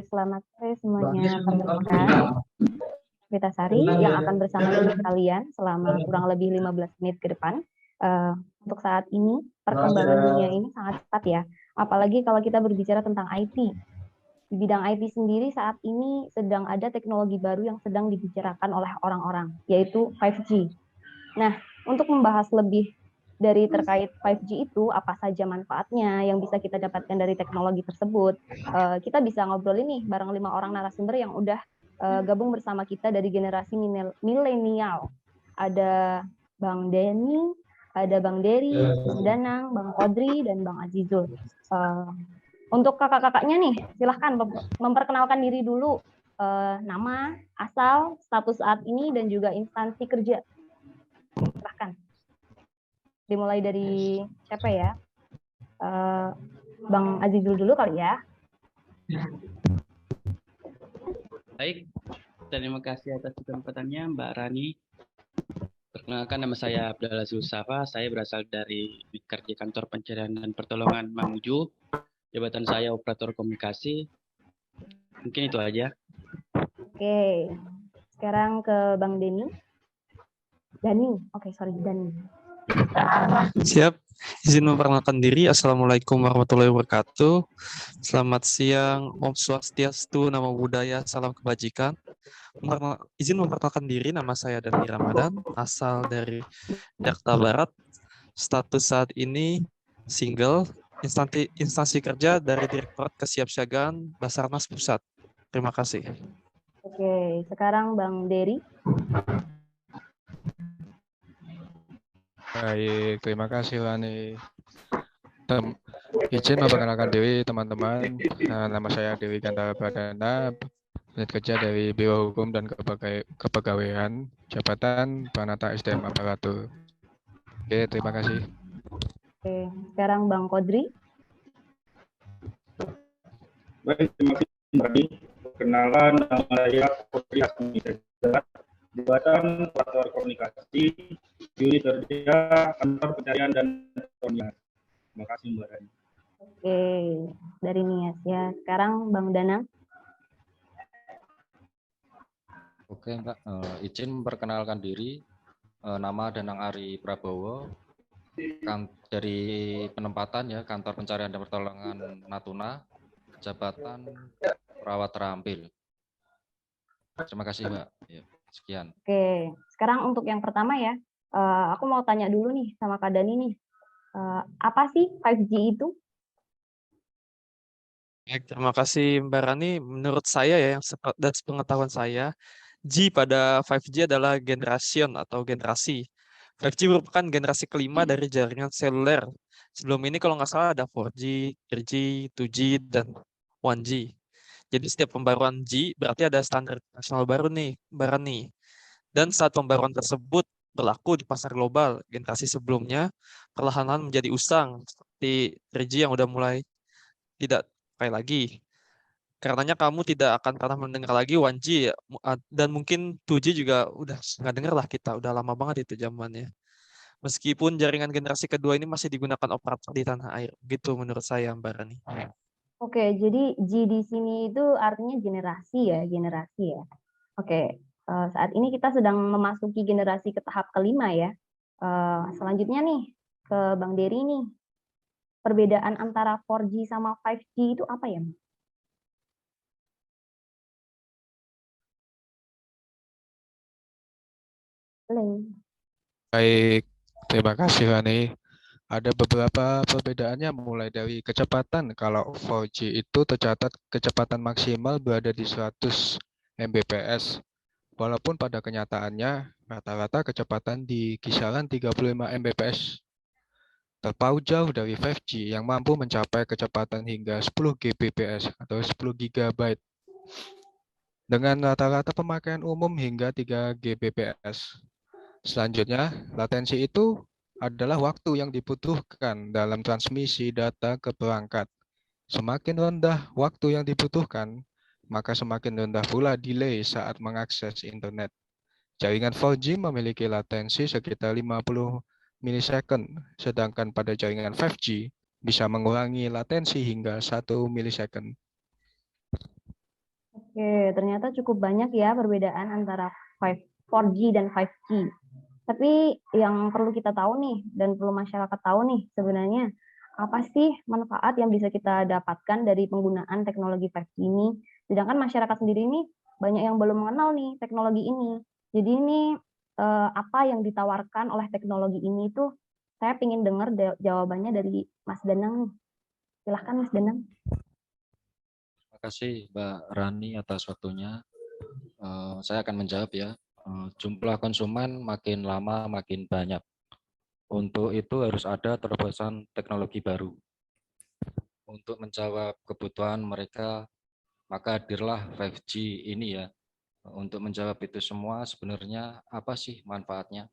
Selamat sore semuanya. Perkenalkan, Sari yang akan bersama dengan kalian selama kurang lebih 15 menit ke depan. Untuk saat ini, perkembangan dunia ini sangat cepat ya. Apalagi kalau kita berbicara tentang IT. Di bidang IT sendiri saat ini sedang ada teknologi baru yang sedang dibicarakan oleh orang-orang, yaitu 5G. Nah, untuk membahas lebih dari terkait 5G itu, apa saja manfaatnya yang bisa kita dapatkan dari teknologi tersebut, kita bisa ngobrol ini bareng 5 orang narasumber yang udah gabung bersama kita dari generasi milenial. Ada Bang Denny, ada Bang Dery, Bang Danang, Bang Kodri, dan Bang Azizul. Untuk kakak-kakaknya nih, silahkan memperkenalkan diri dulu, nama, asal, status saat ini, dan juga instansi kerja. Silahkan. Dimulai dari siapa ya? Bang Azizul dulu kali ya. Baik, terima kasih atas kesempatannya Mbak Rani. Perkenalkan, nama saya Abdullah Zulsafa. Saya berasal dari kerja kantor pencarian dan pertolongan Mamuju. Jabatan saya operator komunikasi. Mungkin itu aja. Oke, sekarang ke Bang Denny. Dani. Siap. Izin memperkenalkan diri. Assalamualaikum warahmatullahi wabarakatuh. Selamat siang. Om Swastiastu, Namo Buddhaya, salam kebajikan. Izin memperkenalkan diri. Nama saya Dani Ramadan, asal dari Jakarta Barat. Status saat ini single. Instansi kerja dari Direktorat Kesiapsiagaan Basarnas Pusat. Terima kasih. Oke, sekarang Bang Dery. Baik, terima kasih Lani. Izin memperkenalkan diri teman-teman. Nama saya Dewi Gantara Pradana, unit kerja dari Biro Hukum dan Kepegawaian, Jabatan Penata SDM Aparatur. Oke, terima kasih. Oke, sekarang Bang Kodri. Baik, terima kasih Mbak. Perkenalan, nama saya Kodri Hasmi, jabatan operator komunikasi, unit kerja kantor pencarian dan pertolongan. Terima kasih Mbak Rani. Oke, dari Nias ya. Sekarang Bang Danang. Oke Mbak, izin memperkenalkan diri. Nama Danang Ari Prabowo, dari penempatan ya kantor pencarian dan pertolongan Natuna, jabatan perawat terampil. Terima kasih Mbak. Ya, sekian. Oke, sekarang untuk yang pertama ya, aku mau tanya dulu nih sama Kak Dani nih, apa sih 5G itu? Baik, terima kasih Mbak Rani. Menurut saya ya, dan sepengetahuan saya, G pada 5G adalah generation atau generasi. 5G merupakan generasi kelima dari jaringan seluler. Sebelum ini kalau nggak salah ada 4G, 3G, 2G, dan 1G. Jadi setiap pembaruan G berarti ada standar internasional baru nih, Mbak Rani. Dan saat pembaruan tersebut berlaku di pasar global, generasi sebelumnya perlahan-lahan menjadi usang, seperti 3G yang udah mulai tidak pakai lagi. Karenanya kamu tidak akan pernah mendengar lagi 1G ya, dan mungkin 2G juga udah nggak dengar lah kita, udah lama banget itu zamannya. Meskipun jaringan generasi kedua ini masih digunakan operator di tanah air, gitu menurut saya Mbak Rani. Oke, jadi G di sini itu artinya generasi ya, generasi ya. Oke, saat ini kita sedang memasuki generasi ke tahap kelima ya. Selanjutnya nih, ke Bang Dery nih. Perbedaan antara 4G sama 5G itu apa ya? Halo. Baik, terima kasih Lani. Ada beberapa perbedaannya mulai dari kecepatan. Kalau 4G itu tercatat kecepatan maksimal berada di 100 Mbps. Walaupun pada kenyataannya rata-rata kecepatan di kisaran 35 Mbps. Terpaut jauh dari 5G yang mampu mencapai kecepatan hingga 10 Gbps atau 10 GB dengan rata-rata pemakaian umum hingga 3 Gbps. Selanjutnya, latensi itu adalah waktu yang dibutuhkan dalam transmisi data ke perangkat. Semakin rendah waktu yang dibutuhkan, maka semakin rendah pula delay saat mengakses internet. Jaringan 4G memiliki latensi sekitar 50 milisecond, sedangkan pada jaringan 5G bisa mengurangi latensi hingga 1 milisecond. Oke, ternyata cukup banyak ya perbedaan antara 4G dan 5G. Tapi yang perlu kita tahu nih, dan perlu masyarakat tahu nih, sebenarnya apa sih manfaat yang bisa kita dapatkan dari penggunaan teknologi 5G ini? Sedangkan masyarakat sendiri nih banyak yang belum mengenal nih teknologi ini. Jadi ini apa yang ditawarkan oleh teknologi ini tuh saya ingin dengar jawabannya dari Mas Danang nih. Silahkan Mas Danang. Terima kasih Mbak Rani atas waktunya. Saya akan menjawab ya. Jumlah konsumen makin lama makin banyak. Untuk itu harus ada terobosan teknologi baru. Untuk menjawab kebutuhan mereka, maka hadirlah 5G ini ya. Untuk menjawab itu semua, sebenarnya apa sih manfaatnya?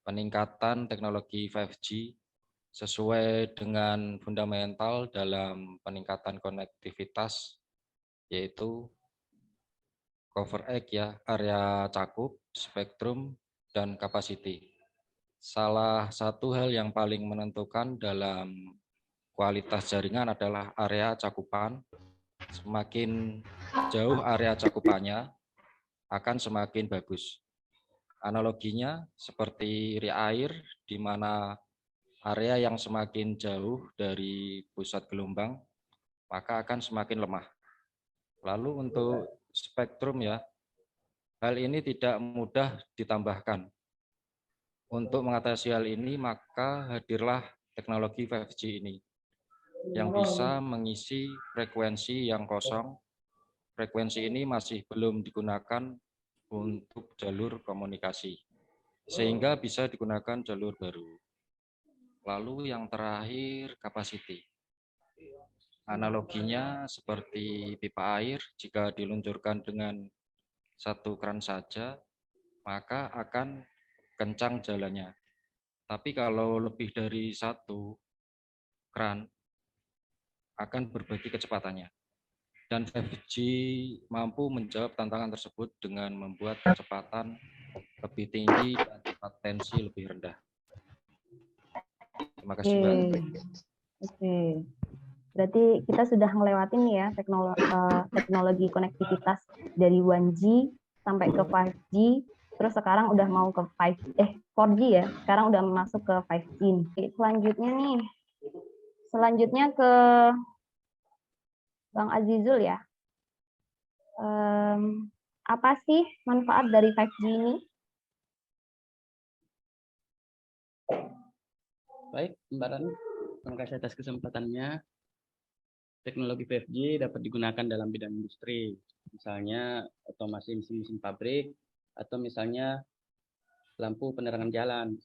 Peningkatan teknologi 5G sesuai dengan fundamental dalam peningkatan konektivitas, yaitu cover area ya, area cakup, spektrum, dan capacity. Salah satu hal yang paling menentukan dalam kualitas jaringan adalah area cakupan. Semakin jauh area cakupannya, akan semakin bagus. Analoginya seperti air, di mana area yang semakin jauh dari pusat gelombang, maka akan semakin lemah. Lalu untuk spektrum ya, hal ini tidak mudah ditambahkan. Untuk mengatasi hal ini, maka hadirlah teknologi 5G ini, yang bisa mengisi frekuensi yang kosong. Frekuensi ini masih belum digunakan untuk jalur komunikasi, sehingga bisa digunakan jalur baru. Lalu yang terakhir, capacity. Analoginya seperti pipa air, jika diluncurkan dengan satu keran saja, maka akan kencang jalannya. Tapi kalau lebih dari satu keran, akan berbagi kecepatannya. Dan 5G mampu menjawab tantangan tersebut dengan membuat kecepatan lebih tinggi dan latensi lebih rendah. Terima kasih, Mbak. Oke. Berarti kita sudah ngelewatin nih ya teknologi konektivitas dari 1G sampai ke 5G, terus sekarang udah mau ke 4G ya, sekarang udah masuk ke 5G. Selanjutnya ke Bang Azizul ya. Apa sih manfaat dari 5G ini? Baik, Mbak Rani, terima kasih atas kesempatannya. Teknologi 5G dapat digunakan dalam bidang industri, misalnya otomasi mesin-mesin pabrik, atau misalnya lampu penerangan jalan.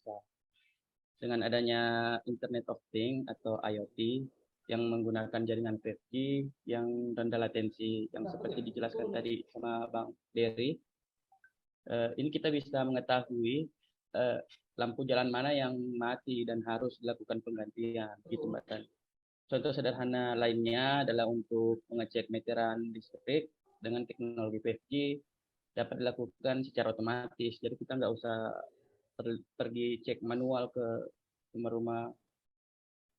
Dengan adanya Internet of Things atau IoT yang menggunakan jaringan 5G yang rendah latensi, yang seperti dijelaskan tadi sama Bang Dery, ini kita bisa mengetahui lampu jalan mana yang mati dan harus dilakukan penggantian, gitu Mbak Tan. Contoh sederhana lainnya adalah untuk mengecek meteran listrik dengan teknologi 5G dapat dilakukan secara otomatis. Jadi kita nggak usah pergi cek manual ke rumah-rumah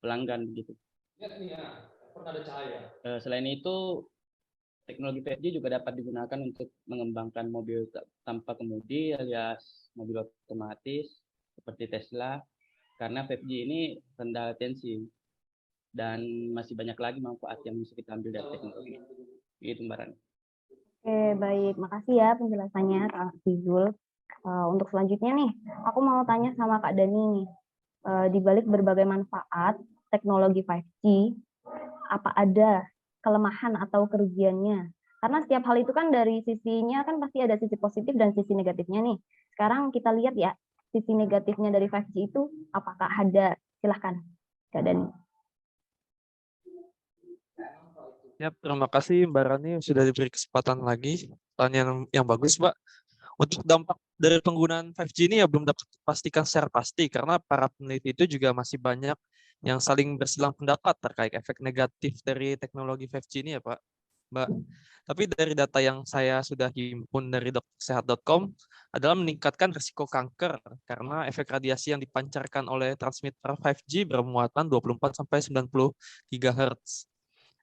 pelanggan begitu. Selain itu, teknologi 5G juga dapat digunakan untuk mengembangkan mobil tanpa kemudi alias mobil otomatis seperti Tesla, karena 5G ini rendah latensi dan masih banyak lagi manfaat yang bisa kita ambil dari teknologi. Gitu Mbak Rani. Oke, baik. Makasih ya penjelasannya Kak Azizul. Untuk selanjutnya nih, aku mau tanya sama Kak Dani nih. Di balik berbagai manfaat teknologi 5G, apa ada kelemahan atau kerugiannya? Karena setiap hal itu kan dari sisinya kan pasti ada sisi positif dan sisi negatifnya nih. Sekarang kita lihat ya, sisi negatifnya dari 5G itu apakah ada? Silahkan, Kak Dani. Ya, terima kasih Mbak Rani sudah diberi kesempatan lagi. Pertanyaan yang bagus, Mbak. Untuk dampak dari penggunaan 5G ini ya belum dapat dipastikan secara pasti karena para peneliti itu juga masih banyak yang saling bersilang pendapat terkait efek negatif dari teknologi 5G ini ya Pak, Mbak. Tapi dari data yang saya sudah himpun dari doktersehat.com adalah meningkatkan risiko kanker karena efek radiasi yang dipancarkan oleh transmitter 5G bermuatan 24-90 GHz.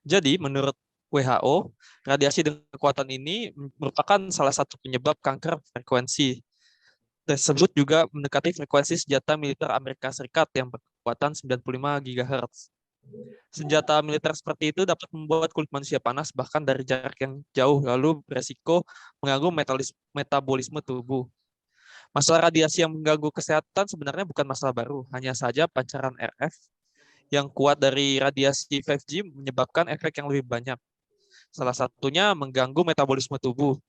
Jadi menurut WHO, radiasi dengan kekuatan ini merupakan salah satu penyebab kanker frekuensi. Tersebut juga mendekati frekuensi senjata militer Amerika Serikat yang berkekuatan 95 GHz. Senjata militer seperti itu dapat membuat kulit manusia panas bahkan dari jarak yang jauh, lalu beresiko mengganggu metabolisme tubuh. Masalah radiasi yang mengganggu kesehatan sebenarnya bukan masalah baru, hanya saja pancaran RF yang kuat dari radiasi 5G menyebabkan efek yang lebih banyak. Salah satunya mengganggu metabolisme tubuh.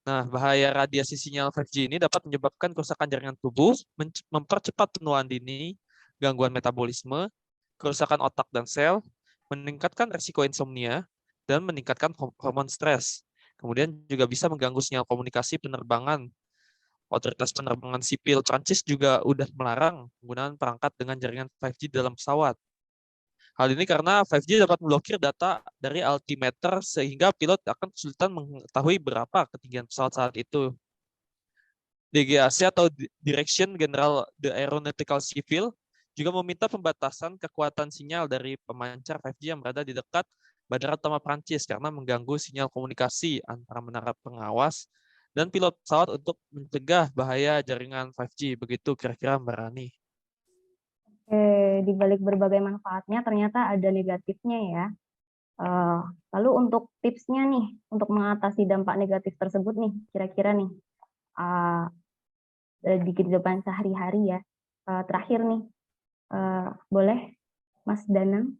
Nah, bahaya radiasi sinyal 5G ini dapat menyebabkan kerusakan jaringan tubuh, mempercepat penuaan dini, gangguan metabolisme, kerusakan otak dan sel, meningkatkan risiko insomnia, dan meningkatkan hormon stres. Kemudian juga bisa mengganggu sinyal komunikasi penerbangan. Otoritas penerbangan sipil Prancis juga udah melarang penggunaan perangkat dengan jaringan 5G dalam pesawat. Hal ini karena 5G dapat memblokir data dari altimeter sehingga pilot akan kesulitan mengetahui berapa ketinggian pesawat saat itu. DGAC atau Direction General de Aeronautical Civil juga meminta pembatasan kekuatan sinyal dari pemancar 5G yang berada di dekat Bandara Utama Prancis karena mengganggu sinyal komunikasi antara menara pengawas dan pilot pesawat untuk mencegah bahaya jaringan 5G. Begitu kira-kira Mbak Rani. Di balik berbagai manfaatnya ternyata ada negatifnya ya. Lalu untuk tipsnya nih, untuk mengatasi dampak negatif tersebut nih, kira-kira nih, di kehidupan sehari-hari ya. Terakhir nih, boleh Mas Danang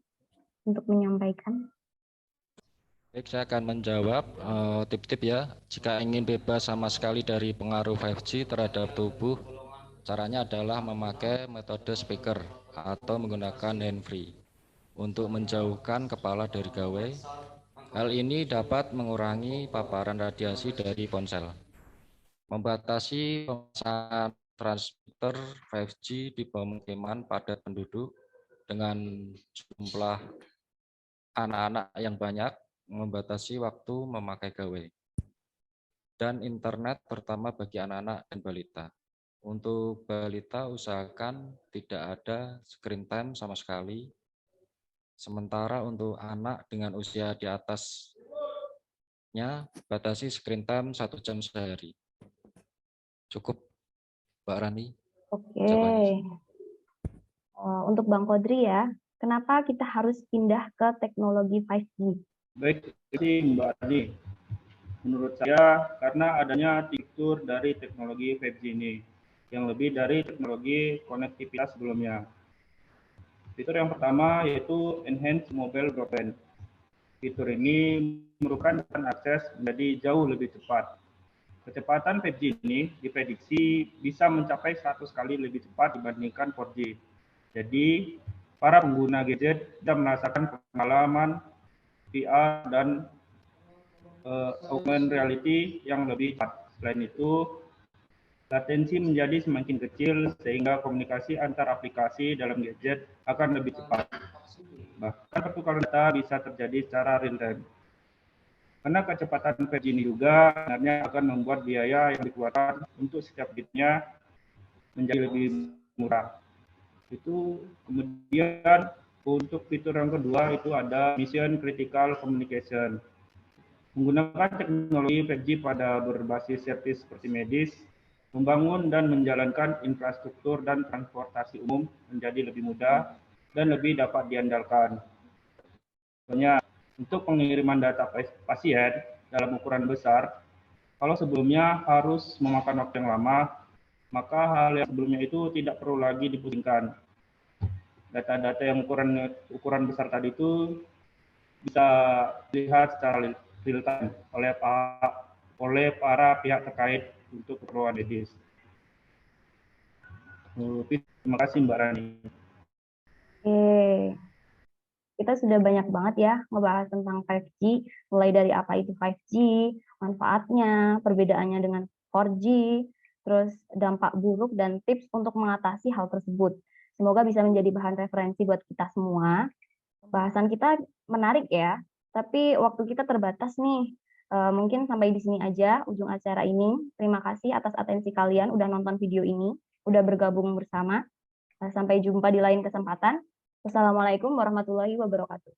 untuk menyampaikan? Baik, saya akan menjawab tip-tip ya. Jika ingin bebas sama sekali dari pengaruh 5G terhadap tubuh, caranya adalah memakai metode speaker atau menggunakan handfree untuk menjauhkan kepala dari gawai. Hal ini dapat mengurangi paparan radiasi dari ponsel. Membatasi pemasangan transmitter 5G di pemukiman padat penduduk dengan jumlah anak-anak yang banyak, membatasi waktu memakai gawai dan internet terutama bagi anak-anak dan balita. Untuk balita usahakan tidak ada screen time sama sekali. Sementara untuk anak dengan usia di atasnya batasi screen time 1 jam sehari. Cukup, Mbak Rani. Oke. Untuk Bang Kodri ya, kenapa kita harus pindah ke teknologi 5G? Baik, jadi Mbak Rani. Menurut saya, karena adanya fitur dari teknologi 5G ini, yang lebih dari teknologi konektivitas sebelumnya. Fitur yang pertama yaitu Enhanced Mobile Broadband. Fitur ini merupakan akses menjadi jauh lebih cepat. Kecepatan 5G ini diprediksi bisa mencapai 100 kali lebih cepat dibandingkan 4G. Jadi, para pengguna gadget tidak merasakan pengalaman VR dan augmented reality yang lebih cepat. Selain itu, latensi menjadi semakin kecil sehingga komunikasi antar aplikasi dalam gadget akan lebih cepat. Bahkan pertukaran data bisa terjadi secara real time. Karena kecepatan 5G ini juga sebenarnya akan membuat biaya yang dikeluarkan untuk setiap bitnya menjadi lebih murah. Itu kemudian untuk fitur yang kedua itu ada Mission Critical Communication. Menggunakan teknologi 5G pada berbasis servis seperti medis, membangun dan menjalankan infrastruktur dan transportasi umum menjadi lebih mudah dan lebih dapat diandalkan. Contohnya, untuk pengiriman data pasien dalam ukuran besar, kalau sebelumnya harus memakan waktu yang lama, maka hal yang sebelumnya itu tidak perlu lagi dipusingkan. Data-data yang ukuran besar tadi itu bisa dilihat secara real time oleh para pihak terkait untuk keperluan medis. Terima kasih Mbak Rani. Kita sudah banyak banget ya ngebahas tentang 5G, mulai dari apa itu 5G, manfaatnya, perbedaannya dengan 4G, terus dampak buruk dan tips untuk mengatasi hal tersebut. Semoga bisa menjadi bahan referensi buat kita semua. Bahasan kita menarik ya, tapi waktu kita terbatas nih. Mungkin sampai di sini aja ujung acara ini. Terima kasih atas atensi kalian udah nonton video ini, udah bergabung bersama. Sampai jumpa di lain kesempatan. Wassalamualaikum warahmatullahi wabarakatuh.